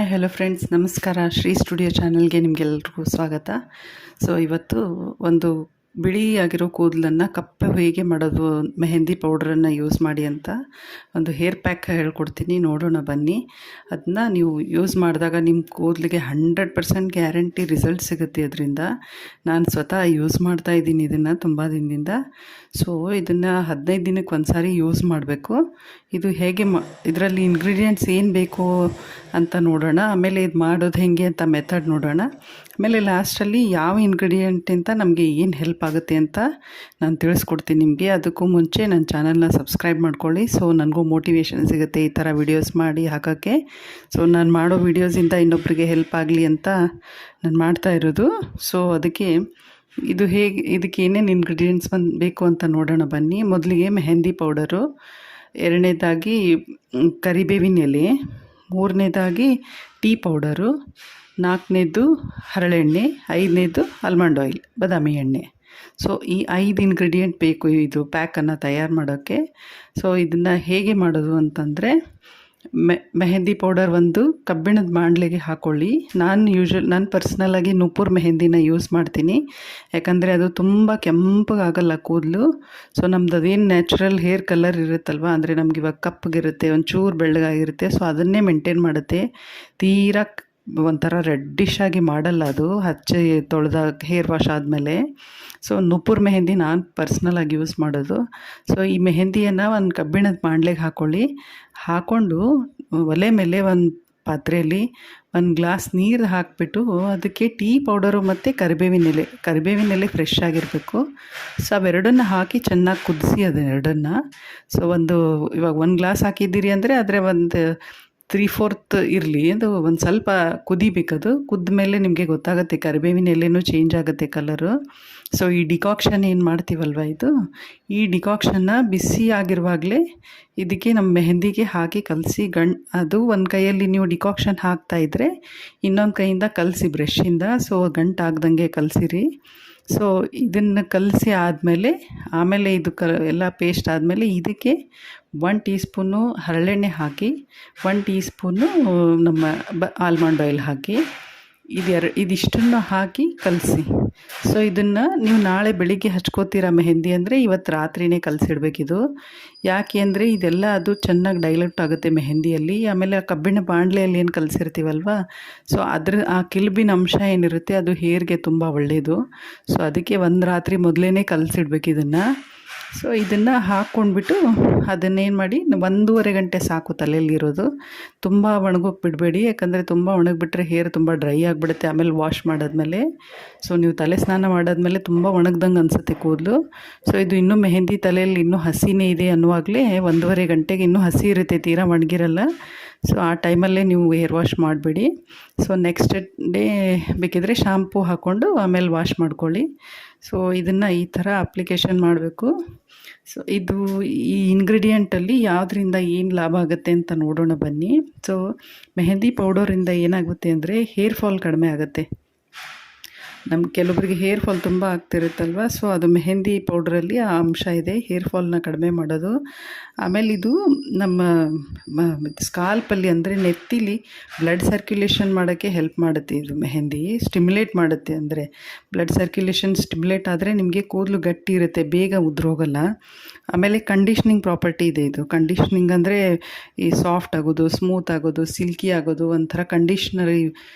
Hi hello friends, ನಮಸ್ಕಾರ. Shri studio ಚಾನಲ್ಗೆ ನಿಮಗೆಲ್ರಿಗೂ ಸ್ವಾಗತ. ಸೊ ಇವತ್ತು ಒಂದು ಬಿಳಿಯಾಗಿರೋ ಕೂದಲನ್ನು ಕಪ್ಪೆ ಹೇಗೆ ಮಾಡೋದು ಮೆಹಂದಿ ಪೌಡ್ರನ್ನು ಯೂಸ್ ಮಾಡಿ ಅಂತ ಒಂದು ಹೇರ್ ಪ್ಯಾಕ್ ಹೇಳ್ಕೊಡ್ತೀನಿ, ನೋಡೋಣ ಬನ್ನಿ. ಅದನ್ನ ನೀವು ಯೂಸ್ ಮಾಡಿದಾಗ ನಿಮ್ಮ ಕೂದಲಿಗೆ 100% ಗ್ಯಾರಂಟಿ ರಿಸಲ್ಟ್ ಸಿಗುತ್ತೆ. ಅದರಿಂದ ನಾನು ಸ್ವತಃ ಯೂಸ್ ಮಾಡ್ತಾ ಇದ್ದೀನಿ ಇದನ್ನು ತುಂಬ ದಿನದಿಂದ. ಸೊ ಇದನ್ನು 15 ದಿನಕ್ಕೆ ಒಂದು ಸಾರಿ ಯೂಸ್ ಮಾಡಬೇಕು. ಇದು ಹೇಗೆ ಇದರಲ್ಲಿ ಇಂಗ್ರೀಡಿಯೆಂಟ್ಸ್ ಏನು ಬೇಕು ಅಂತ ನೋಡೋಣ, ಆಮೇಲೆ ಇದು ಮಾಡೋದು ಹೇಗೆ ಅಂತ ಮೆಥಡ್ ನೋಡೋಣ, ಆಮೇಲೆ ಲಾಸ್ಟಲ್ಲಿ ಯಾವ ಇಂಗ್ರೀಡಿಯೆಂಟಿಂದ ನಮಗೆ ಏನು ಹೆಲ್ಪ್ ಆಗುತ್ತೆ ಅಂತ ನಾನು ತಿಳಿಸ್ಕೊಡ್ತೀನಿ ನಿಮಗೆ. ಅದಕ್ಕೂ ಮುಂಚೆ ನನ್ನ ಚಾನಲ್ನ ಸಬ್ಸ್ಕ್ರೈಬ್ ಮಾಡ್ಕೊಳ್ಳಿ. ಸೊ ನನಗೂ ಮೋಟಿವೇಶನ್ ಸಿಗುತ್ತೆ ಈ ಥರ ವಿಡಿಯೋಸ್ ಮಾಡಿ ಹಾಕೋಕ್ಕೆ. ಸೊ ನಾನು ಮಾಡೋ ವಿಡಿಯೋಸಿಂದ ಇನ್ನೊಬ್ಬರಿಗೆ ಹೆಲ್ಪ್ ಆಗಲಿ ಅಂತ ನಾನು ಮಾಡ್ತಾ ಇರೋದು. ಸೊ ಅದಕ್ಕೆ ಇದಕ್ಕೆ ಏನೇನು ಇಂಗ್ರೀಡಿಯೆಂಟ್ಸ್ ಬೇಕು ಅಂತ ನೋಡೋಣ ಬನ್ನಿ. ಮೊದಲಿಗೆ ಮೆಹಂದಿ ಪೌಡರು, ಎರಡನೇದಾಗಿ ಕರಿಬೇವಿನ ಎಲೆ, ಮೂರನೇದಾಗಿ ಟೀ ಪೌಡರು, ನಾಲ್ಕನೇದು ಹರಳೆಣ್ಣೆ, ಐದನೇದು ಆಲ್ಮಂಡ್ ಆಯಿಲ್, ಬಾದಾಮಿ ಎಣ್ಣೆ. ಸೊ ಈ 5 ಇಂಗ್ರೀಡಿಯೆಂಟ್ ಬೇಕು ಇದು ಪ್ಯಾಕನ್ನು ತಯಾರು ಮಾಡೋಕ್ಕೆ. ಸೊ ಇದನ್ನು ಹೇಗೆ ಮಾಡೋದು ಅಂತಂದರೆ, ಮೆಹಂದಿ ಪೌಡರ್ ಒಂದು ಕಬ್ಬಿಣದ ಬಾಣಲೆಗೆ ಹಾಕ್ಕೊಳ್ಳಿ. ನಾನು ಪರ್ಸ್ನಲಾಗಿ ನೂಪುರ್ ಮೆಹಂದಿನ ಯೂಸ್ ಮಾಡ್ತೀನಿ, ಯಾಕಂದರೆ ಅದು ತುಂಬ ಕೆಂಪಗಾಗಲ್ಲ ಕೂದಲು. ಸೊ ನಮ್ದು ಅದೇನು ನ್ಯಾಚುರಲ್ ಹೇರ್ ಕಲರ್ ಇರುತ್ತಲ್ವ, ಅಂದರೆ ನಮ್ಗೆ ಇವಾಗ ಕಪ್ಪಗಿರುತ್ತೆ, ಒಂಚೂರು ಬೆಳ್ಳಗಾಗಿರುತ್ತೆ. ಸೊ ಅದನ್ನೇ ಮೇಂಟೈನ್ ಮಾಡುತ್ತೆ, ತೀರಾ ಒಂಥರ ರೆಡ್ಡಿಶ್ ಆಗಿ ಮಾಡಲ್ಲ ಅದು ಹಚ್ಚಿ ತೊಳೆದ ಹೇರ್ ವಾಶ್ ಆದಮೇಲೆ. ಸೊ ನೂಪುರ್ ಮೆಹಂದಿ ನಾನು ಪರ್ಸ್ನಲಾಗಿ ಯೂಸ್ ಮಾಡೋದು. ಸೊ ಈ ಮೆಹಂದಿಯನ್ನು ಒಂದು ಕಬ್ಬಿಣದ ಬಾಣಲೆಗೆ ಹಾಕ್ಕೊಂಡು ಒಲೆ ಮೇಲೆ ಒಂದು ಪಾತ್ರೆಯಲ್ಲಿ 1 ಗ್ಲಾಸ್ ನೀರು ಹಾಕಿಬಿಟ್ಟು ಅದಕ್ಕೆ ಟೀ ಪೌಡರು ಮತ್ತು ಕರಿಬೇವಿನ ಎಲೆ ಫ್ರೆಶ್ ಆಗಿರಬೇಕು. ಸೊ ಅವೆರಡನ್ನು ಹಾಕಿ ಚೆನ್ನಾಗಿ ಕುದಿಸಿ ಅದನ್ನೆರಡನ್ನು. ಸೊ ಇವಾಗ 1 ಗ್ಲಾಸ್ ಹಾಕಿದ್ದೀರಿ ಅಂದರೆ ಅದರ ಒಂದು 3/4 ಇರಲಿ, ಅದು ಒಂದು ಸ್ವಲ್ಪ ಕುದಿಬೇಕದು. ಕುದ್ದ ಮೇಲೆ ನಿಮಗೆ ಗೊತ್ತಾಗುತ್ತೆ, ಕರಿಬೇವಿನ ಎಲೆನೂ ಚೇಂಜ್ ಆಗುತ್ತೆ ಕಲರು. ಸೊ ಈ ಡಿಕಾಕ್ಷನ್ ಏನು ಮಾಡ್ತೀವಲ್ವ, ಈ ಡಿಕಾಕ್ಷನ್ನ ಬಿಸಿ ಆಗಿರುವಾಗಲೇ ಇದಕ್ಕೆ ನಮ್ಮ ಮೆಹಂದಿಗೆ ಹಾಕಿ ಕಲಸಿ ಅದು ಒಂದು ಕೈಯಲ್ಲಿ ನೀವು ಡಿಕಾಕ್ಷನ್ ಹಾಕ್ತಾಯಿದ್ರೆ ಇನ್ನೊಂದು ಕೈಯಿಂದ ಕಲಸಿ ಬ್ರಷಿಂದ. ಸೊ ಗಂಟಾಗ್ದಂಗೆ ಕಲಸಿರಿ. ಸೊ ಇದನ್ನು ಕಲಸಿ ಆಮೇಲೆ ಇದು ಎಲ್ಲ ಪೇಸ್ಟ್ ಆದಮೇಲೆ ಇದಕ್ಕೆ 1 ಟೀ ಸ್ಪೂನು ಹರಳೆಣ್ಣೆ ಹಾಕಿ, 1 ಟೀ ಸ್ಪೂನು ನಮ್ಮ ಆಲ್ಮಂಡ್ ಆಯಿಲ್ ಹಾಕಿ, ಇದಿಷ್ಟನ್ನು ಹಾಕಿ ಕಲಸಿ. ಸೊ ಇದನ್ನು ನೀವು ನಾಳೆ ಬೆಳಿಗ್ಗೆ ಹಚ್ಕೋತೀರ ಮೆಹಂದಿ ಅಂದರೆ ಇವತ್ತು ರಾತ್ರಿನೇ ಕಲಸಿಡ್ಬೇಕಿದು. ಯಾಕೆ ಅಂದರೆ ಇದೆಲ್ಲ ಅದು ಚೆನ್ನಾಗಿ ಡೈಲ್ಯೂಟ್ ಆಗುತ್ತೆ ಮೆಹಂದಿಯಲ್ಲಿ. ಆಮೇಲೆ ಆ ಕಬ್ಬಿಣ ಬಾಣಲೆಯಲ್ಲಿ ಏನು ಕಲಸಿರ್ತೀವಲ್ವ, ಸೊ ಆ ಕಿಲ್ಬಿನ ಅಂಶ ಏನಿರುತ್ತೆ ಅದು ಹೇರ್ಗೆ ತುಂಬ ಒಳ್ಳೆಯದು. ಸೊ ಅದಕ್ಕೆ ಒಂದು ರಾತ್ರಿ ಮೊದಲೇ ಕಲಸಿಡ್ಬೇಕು ಇದನ್ನು. ಸೊ ಇದನ್ನು ಹಾಕ್ಕೊಂಡ್ಬಿಟ್ಟು ಅದನ್ನೇನು ಮಾಡಿ 1.5 ಗಂಟೆ ಸಾಕು ತಲೆಯಲ್ಲಿರೋದು. ತುಂಬ ಒಣಗೋಗಿ ಬಿಡಬೇಡಿ, ಯಾಕಂದರೆ ತುಂಬ ಒಣಗಿಬಿಟ್ರೆ ಹೇರ್ ತುಂಬ ಡ್ರೈ ಆಗಿಬಿಡುತ್ತೆ ಆಮೇಲೆ ವಾಶ್ ಮಾಡಾದ್ಮೇಲೆ. ಸೊ ನೀವು ತಲೆ ಸ್ನಾನ ಮಾಡಾದ್ಮೇಲೆ ತುಂಬ ಒಣಗ್ದಂಗೆ ಅನಿಸುತ್ತೆ ಕೂದಲು. ಸೊ ಇದು ಇನ್ನೂ ಮೆಹಂದಿ ತಲೆಯಲ್ಲಿ ಇನ್ನೂ ಹಸಿನೇ ಇದೆ ಅನ್ನುವಾಗಲೇ 1.5 ಗಂಟೆಗೆ ಇನ್ನೂ ಹಸಿ ಇರುತ್ತೆ, ತೀರಾ ಒಣಗಿರಲ್ಲ. ಸೊ ಆ ಟೈಮಲ್ಲೇ ನೀವು ಹೇರ್ ವಾಶ್ ಮಾಡಬೇಡಿ. ಸೊ ನೆಕ್ಸ್ಟ್ ಡೇ ಬೇಕಿದ್ರೆ ಶಾಂಪೂ ಹಾಕ್ಕೊಂಡು ಆಮೇಲೆ ವಾಶ್ ಮಾಡ್ಕೊಳ್ಳಿ. ಸೊ ಇದನ್ನು ಈ ಥರ ಅಪ್ಲಿಕೇಶನ್ ಮಾಡಬೇಕು. ಸೊ ಈ ಇಂಗ್ರೀಡಿಯೆಂಟಲ್ಲಿ ಯಾವುದರಿಂದ ಏನು ಲಾಭ ಆಗುತ್ತೆ ಅಂತ ನೋಡೋಣ ಬನ್ನಿ. ಸೊ ಮೆಹಂದಿ ಪೌಡರಿಂದ ಏನಾಗುತ್ತೆ ಅಂದರೆ ಹೇರ್ ಫಾಲ್ ಕಡಿಮೆ ಆಗುತ್ತೆ. ಕೆಲವೊಬ್ಬರಿಗೆ ಹೇರ್ ಫಾಲ್ ತುಂಬ ಆಗ್ತಿರುತ್ತಲ್ವ, ಸೊ ಅದು ಮೆಹಂದಿ ಪೌಡ್ರಲ್ಲಿ ಆ ಅಂಶ ಇದೆ, ಹೇರ್ ಫಾಲ್ನ ಕಡಿಮೆ ಮಾಡೋದು. ಆಮೇಲೆ ಇದು ನಮ್ಮ ಸ್ಕಾಲ್ಪಲ್ಲಿ ಅಂದರೆ ನೆತ್ತಿಲಿ ಬ್ಲಡ್ ಸರ್ಕ್ಯುಲೇಷನ್ ಮಾಡೋಕ್ಕೆ ಹೆಲ್ಪ್ ಮಾಡುತ್ತೆ. ಇದು ಮೆಹಂದಿ ಸ್ಟಿಮ್ಯುಲೇಟ್ ಮಾಡುತ್ತೆ, ಅಂದರೆ ಬ್ಲಡ್ ಸರ್ಕ್ಯುಲೇಷನ್ ಸ್ಟಿಮ್ಯುಲೇಟ್ ಆದರೆ ನಿಮಗೆ ಕೂದಲು ಗಟ್ಟಿ ಇರುತ್ತೆ, ಬೇಗ ಉದ್ರೋಗಲ್ಲ. ಆಮೇಲೆ ಕಂಡೀಷ್ನಿಂಗ್ ಪ್ರಾಪರ್ಟಿ ಇದೆ ಇದು. ಕಂಡೀಷ್ನಿಂಗ್ ಅಂದರೆ ಈ ಸಾಫ್ಟ್ ಆಗೋದು, ಸ್ಮೂತ್ ಆಗೋದು, ಸಿಲ್ಕಿ ಆಗೋದು, ಒಂಥರ ಕಂಡೀಷ್ನರ್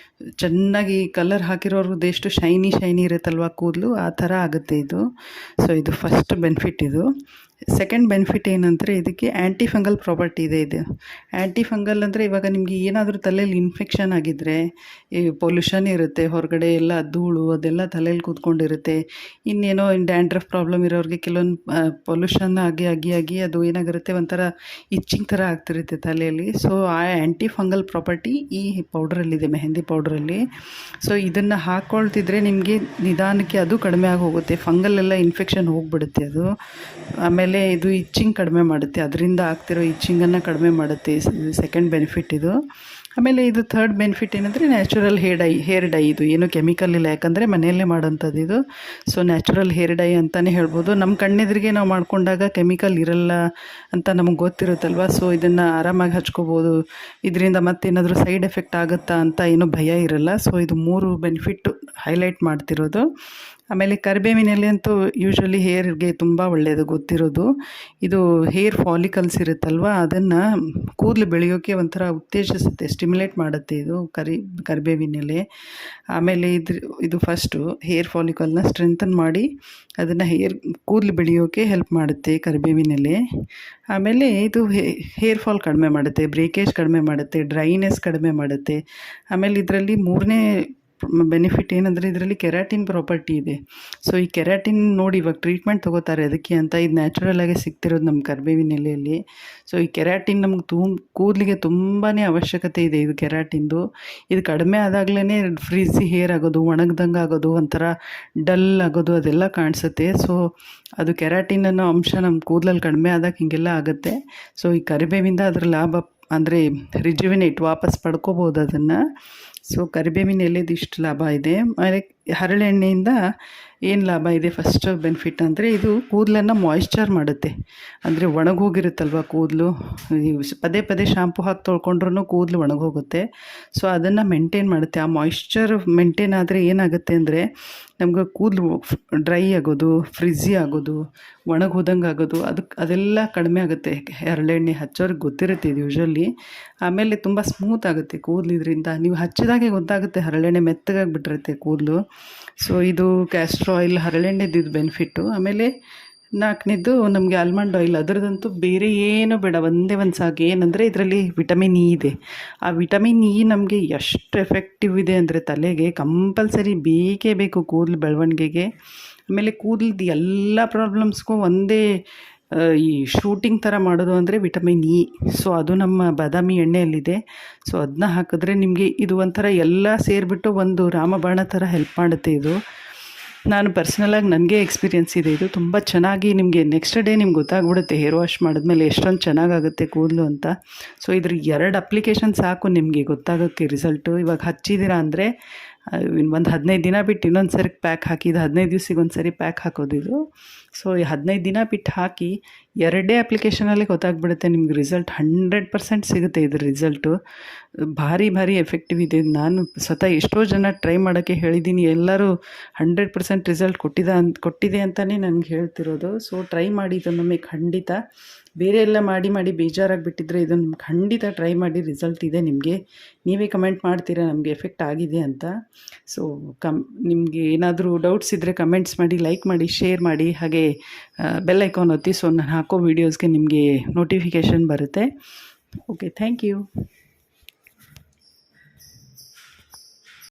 ಚೆನ್ನಾಗಿ ಕಲರ್ ಹಾಕಿರೋರ್ದು ಎಷ್ಟು ಶೈನಿ ಇರುತ್ತಲ್ವ ಕೂದಲು, ಆ ಥರ ಆಗುತ್ತೆ ಇದು. ಸೊ ಇದು ಫಸ್ಟ್ ಬೆನಿಫಿಟ್ ಇದು. ಸೆಕೆಂಡ್ ಬೆನಿಫಿಟ್ ಏನಂದರೆ ಇದಕ್ಕೆ ಆ್ಯಂಟಿ ಫಂಗಲ್ ಪ್ರಾಪರ್ಟಿ ಇದೆ. ಇದು ಆ್ಯಂಟಿ ಫಂಗಲ್ ಅಂದರೆ ಇವಾಗ ನಿಮಗೆ ಏನಾದರೂ ತಲೆಯಲ್ಲಿ ಇನ್ಫೆಕ್ಷನ್ ಆಗಿದ್ದರೆ, ಈ ಪೊಲ್ಯೂಷನ್ ಇರುತ್ತೆ ಹೊರಗಡೆ ಎಲ್ಲ ಧೂಳು ಅದೆಲ್ಲ ತಲೆಯಲ್ಲಿ ಕೂತ್ಕೊಂಡಿರುತ್ತೆ. ಇನ್ನೇನೋ ಡ್ಯಾಂಡ್ರಫ್ ಪ್ರಾಬ್ಲಮ್ ಇರೋರಿಗೆ ಕೆಲವೊಂದು ಪೊಲ್ಯೂಷನ್ ಆಗಿ ಅದು ಏನಾಗಿರುತ್ತೆ, ಒಂಥರ ಇಚ್ಚಿಂಗ್ ಥರ ಆಗ್ತಿರುತ್ತೆ ತಲೆಯಲ್ಲಿ. ಸೊ ಆ ಆ್ಯಂಟಿ ಫಂಗಲ್ ಪ್ರಾಪರ್ಟಿ ಈ ಪೌಡ್ರಲ್ಲಿದೆ, ಮೆಹಂದಿ ಪೌಡ್ರಲ್ಲಿ. ಸೊ ಇದನ್ನು ಹಾಕ್ಕೊಳ್ತಿದ್ರೆ ನಿಮಗೆ ನಿಧಾನಕ್ಕೆ ಅದು ಕಡಿಮೆ ಆಗಿ ಹೋಗುತ್ತೆ, ಫಂಗಲ್ಲೆಲ್ಲ ಇನ್ಫೆಕ್ಷನ್ ಹೋಗಿಬಿಡುತ್ತೆ ಅದು. ಆಮೇಲೆ ಇದು ಇಚ್ಚಿಂಗ್ ಕಡಿಮೆ ಮಾಡುತ್ತೆ, ಅದರಿಂದ ಆಗ್ತಿರೋ ಇಚ್ಚಿಂಗನ್ನು ಕಡಿಮೆ ಮಾಡುತ್ತೆ. ಸೆಕೆಂಡ್ ಬೆನಿಫಿಟ್ ಇದು. ಆಮೇಲೆ ಇದು ಥರ್ಡ್ ಬೆನಿಫಿಟ್ ಏನಂದರೆ ನ್ಯಾಚುರಲ್ ಹೇರ್ ಡೈ ಇದು ಏನು ಕೆಮಿಕಲ್ ಇಲ್ಲ, ಯಾಕಂದರೆ ಮನೆಯಲ್ಲೇ ಮಾಡೋಂಥದ್ದು ಇದು. ಸೊ ನ್ಯಾಚುರಲ್ ಹೇರ್ ಡೈ ಅಂತಲೇ ಹೇಳ್ಬೋದು. ನಮ್ಮ ಕಣ್ಣೆದುರಿಗೆ ನಾವು ಮಾಡ್ಕೊಂಡಾಗ ಕೆಮಿಕಲ್ ಇರಲ್ಲ ಅಂತ ನಮಗೆ ಗೊತ್ತಿರುತ್ತಲ್ವ. ಸೊ ಇದನ್ನು ಆರಾಮಾಗಿ ಹಚ್ಕೋಬೋದು. ಇದರಿಂದ ಮತ್ತೇನಾದರೂ ಸೈಡ್ ಎಫೆಕ್ಟ್ ಆಗುತ್ತಾ ಅಂತ ಏನೂ ಭಯ ಇರಲ್ಲ. ಸೊ ಇದು 3 ಬೆನಿಫಿಟ್ಟು ಹೈಲೈಟ್ ಮಾಡ್ತಿರೋದು. ಆಮೇಲೆ ಕರಿಬೇವಿನಲ್ಲಿ ಅಂತೂ ಯೂಶ್ವಲಿ ಹೇರ್ಗೆ ತುಂಬ ಒಳ್ಳೆಯದು ಗೊತ್ತಿರೋದು. ಇದು ಹೇರ್ ಫಾಲಿಕಲ್ಸ್ ಇರುತ್ತಲ್ವ, ಅದನ್ನು ಕೂದಲು ಬೆಳೆಯೋಕ್ಕೆ ಒಂಥರ ಉತ್ತೇಜಿಸುತ್ತೆ, ಸ್ಟಿಮ್ಯುಲೇಟ್ ಮಾಡುತ್ತೆ ಇದು ಕರಿಬೇವಿನೆಲೆ. ಆಮೇಲೆ ಇದು ಫಸ್ಟು ಹೇರ್ ಫಾಲಿಕಲ್ನ ಸ್ಟ್ರೆಂಥನ್ ಮಾಡಿ ಅದನ್ನು ಕೂದಲು ಬೆಳೆಯೋಕ್ಕೆ ಹೆಲ್ಪ್ ಮಾಡುತ್ತೆ ಕರಿಬೇವಿನೆಲೆ. ಆಮೇಲೆ ಇದು ಹೇರ್ ಫಾಲ್ ಕಡಿಮೆ ಮಾಡುತ್ತೆ, ಬ್ರೇಕೇಜ್ ಕಡಿಮೆ ಮಾಡುತ್ತೆ, ಡ್ರೈನೆಸ್ ಕಡಿಮೆ ಮಾಡುತ್ತೆ. ಆಮೇಲೆ ಇದರಲ್ಲಿ 3ನೇ ಬೆನಿಫಿಟ್ ಏನಂದರೆ ಇದರಲ್ಲಿ ಕೆರಾಟಿನ್ ಪ್ರಾಪರ್ಟಿ ಇದೆ. ಸೊ ಈ ಕೆರಾಟಿನ್ ನೋಡಿ ಇವಾಗ ಟ್ರೀಟ್ಮೆಂಟ್ ತೊಗೋತಾರೆ ಅದಕ್ಕೆ ಅಂತ. ಇದು ನ್ಯಾಚುರಲಾಗಿ ಸಿಗ್ತಿರೋದು ನಮ್ಮ ಕರಿಬೇವಿನ ಎಲೆಯಲ್ಲಿ. ಸೊ ಈ ಕೆರಾಟಿನ್ ನಮ್ಗೆ ಕೂದಲಿಗೆ ತುಂಬಾ ಅವಶ್ಯಕತೆ ಇದೆ ಇದು ಕೆರಾಟಿನ್ದು. ಇದು ಕಡಿಮೆ ಆದಾಗಲೇ ಫ್ರಿಝಿ ಹೇರ್ ಆಗೋದು, ಒಣಗ್ದಂಗೆ ಆಗೋದು, ಒಂಥರ ಡಲ್ ಆಗೋದು ಅದೆಲ್ಲ ಕಾಣಿಸುತ್ತೆ. ಸೊ ಅದು ಕೆರಾಟಿನ್ ಅನ್ನೋ ಅಂಶ ನಮ್ಮ ಕೂದಲಲ್ಲಿ ಕಡಿಮೆ ಆದಾಗ ಹೀಗೆಲ್ಲ ಆಗುತ್ತೆ. ಸೊ ಈ ಕರಿಬೇವಿಂದ ಅದರ ಲಾಭ ಅಂದರೆ ರಿಜುವಿನೇಟ್ ವಾಪಸ್ ಪಡ್ಕೋಬೋದು ಅದನ್ನು. ಸೊ ಕರಿಬೇವಿನ ಎಲೆದು ಇಷ್ಟು ಲಾಭ ಇದೆ. ಆಮೇಲೆ ಹರಳೆಣ್ಣೆಯಿಂದ ಏನು ಲಾಭ ಇದೆ ಫಸ್ಟ್ ಬೆನಿಫಿಟ್ ಅಂದರೆ ಇದು ಕೂದಲನ್ನು ಮಾಯಿಶ್ಚರ್ ಮಾಡುತ್ತೆ. ಅಂದರೆ ಒಣಗೋಗಿರುತ್ತಲ್ವ ಕೂದಲು, ಪದೇ ಪದೇ ಶಾಂಪು ಹಾಕಿ ತೊಳ್ಕೊಂಡ್ರೂ ಕೂದಲು ಒಣಗೋಗುತ್ತೆ. ಸೊ ಅದನ್ನು ಮೇಂಟೈನ್ ಮಾಡುತ್ತೆ. ಆ ಮಾಯಿಶ್ಚರ್ ಮೇಂಟೈನ್ ಆದರೆ ಏನಾಗುತ್ತೆ ಅಂದರೆ ನಮ್ಗೆ ಕೂದಲು ಡ್ರೈ ಆಗೋದು, ಫ್ರಿಝಿ ಆಗೋದು, ಒಣಗೋದಂಗೆ ಆಗೋದು ಅದೆಲ್ಲ ಕಡಿಮೆ ಆಗುತ್ತೆ. ಹರಳೆಣ್ಣೆ ಹಚ್ಚೋರಿಗೆ ಗೊತ್ತಿರುತ್ತೆ ಇದು ಯೂಶ್ವಲಿ. ಆಮೇಲೆ ತುಂಬ ಸ್ಮೂತ್ ಆಗುತ್ತೆ ಕೂದಲು ಇದರಿಂದ. ನೀವು ಹಚ್ಚಿದಾಗೆ ಗೊತ್ತಾಗುತ್ತೆ ಹರಳೆಣ್ಣೆ ಮೆತ್ತಗಾಗಿಬಿಟ್ಟಿರುತ್ತೆ ಕೂದಲು. ಸೊ ಇದು ಕ್ಯಾಸ್ಟ್ರ್ ಆಯಿಲ್ ಹರಳೆಣ್ಣೆದು ಇದು ಬೆನಿಫಿಟ್ಟು. ಆಮೇಲೆ 4ನೇದು ನಮಗೆ ಆಲ್ಮಂಡ್ ಆಯಿಲ್, ಅದರದಂತೂ ಬೇರೆ ಏನೂ ಬೇಡ, ಒಂದೇ ಒಂದು ಸಾಕು. ಏನಂದರೆ ಇದರಲ್ಲಿ ವಿಟಮಿನ್ ಇ ಇದೆ. ಆ ವಿಟಮಿನ್ ಇ ನಮಗೆ ಎಷ್ಟು ಎಫೆಕ್ಟಿವ್ ಇದೆ ಅಂದರೆ ತಲೆಗೆ ಕಂಪಲ್ಸರಿ ಬೇಕೇ ಬೇಕು ಕೂದಲು ಬೆಳವಣಿಗೆಗೆ. ಆಮೇಲೆ ಕೂದಲದ್ದು ಎಲ್ಲ ಪ್ರಾಬ್ಲಮ್ಸ್ಗೂ ಒಂದೇ ಈ ಶೂಟಿಂಗ್ ಥರ ಮಾಡೋದು ಅಂದರೆ ವಿಟಮಿನ್ ಇ. ಸೊ ಅದು ನಮ್ಮ ಬಾದಾಮಿ ಎಣ್ಣೆಯಲ್ಲಿದೆ. ಸೊ ಅದನ್ನ ಹಾಕಿದ್ರೆ ನಿಮಗೆ ಇದು ಒಂಥರ ಎಲ್ಲ ಸೇರಿಬಿಟ್ಟು ಒಂದು ರಾಮಬಾಣ ಥರ ಹೆಲ್ಪ್ ಮಾಡುತ್ತೆ ಇದು. ನಾನು ಪರ್ಸ್ನಲಾಗಿ ನನಗೆ ಎಕ್ಸ್ಪೀರಿಯೆನ್ಸ್ ಇದೆ ಇದು. ತುಂಬ ಚೆನ್ನಾಗಿ ನಿಮಗೆ ನೆಕ್ಸ್ಟ್ ಡೇ ನಿಮ್ಗೆ ಗೊತ್ತಾಗ್ಬಿಡುತ್ತೆ ಹೇರ್ ವಾಶ್ ಮಾಡಿದ್ಮೇಲೆ ಎಷ್ಟೊಂದು ಚೆನ್ನಾಗಾಗುತ್ತೆ ಕೂದಲು ಅಂತ. ಸೊ ಇದ್ರ 2 ಅಪ್ಲಿಕೇಶನ್ ಸಾಕು ನಿಮಗೆ ಗೊತ್ತಾಗೋಕ್ಕೆ ರಿಸಲ್ಟು. ಇವಾಗ ಹಚ್ಚಿದ್ದೀರಾ ಅಂದರೆ ಒಂದು 15 ದಿನ ಬಿಟ್ಟು ಇನ್ನೊಂದು ಸರಿ ಪ್ಯಾಕ್ ಹಾಕಿದ್ದು 15 ದಿವ್ಸಕ್ಕೆ ಒಂದು ಸರಿ ಪ್ಯಾಕ್ ಹಾಕೋದು ಇದು. ಸೊ ಈ 15 ದಿನ ಬಿಟ್ಟು ಹಾಕಿ 2 ಅಪ್ಲಿಕೇಶನಲ್ಲಿ ಗೊತ್ತಾಗ್ಬಿಡುತ್ತೆ ನಿಮ್ಗೆ ರಿಸಲ್ಟ್ 100% ಸಿಗುತ್ತೆ ಇದ್ರ ರಿಸಲ್ಟು. ಭಾರಿ ಎಫೆಕ್ಟಿವ್ ಇದೆ. ನಾನು ಸ್ವತಃ ಎಷ್ಟೋ ಜನ ಟ್ರೈ ಮಾಡೋಕ್ಕೆ ಹೇಳಿದ್ದೀನಿ, ಎಲ್ಲರೂ 100% ರಿಸಲ್ಟ್ ಕೊಟ್ಟಿದೆ ಅಂತಲೇ ನನಗೆ ಹೇಳ್ತಿರೋದು. ಸೊ ಟ್ರೈ ಮಾಡಿ ಇದನ್ನೊಮ್ಮೆ ಖಂಡಿತ. ಬೇರೆ ಎಲ್ಲ ಮಾಡಿ ಬೇಜಾರಾಗಿಬಿಟ್ಟಿದ್ರೆ ಇದನ್ನು ಖಂಡಿತ ಟ್ರೈ ಮಾಡಿ, ರಿಸಲ್ಟ್ ಇದೆ ನಿಮಗೆ. ನೀವೇ ಕಮೆಂಟ್ ಮಾಡ್ತೀರಾ ನಮಗೆ ಎಫೆಕ್ಟ್ ಆಗಿದೆ ಅಂತ. ಸೊ ನಿಮಗೆ ಏನಾದರೂ ಡೌಟ್ಸ್ ಇದ್ದರೆ ಕಮೆಂಟ್ಸ್ ಮಾಡಿ, ಲೈಕ್ ಮಾಡಿ, ಶೇರ್ ಮಾಡಿ, ಹಾಗೆ ಬೆಲ್ ಐಕಾನ್ ಒತ್ತಿ. ಸೊ ನಾನು ಹಾಕೋ ವೀಡಿಯೋಸ್ಗೆ ನಿಮಗೆ ನೋಟಿಫಿಕೇಷನ್ ಬರುತ್ತೆ. Okay, thank you.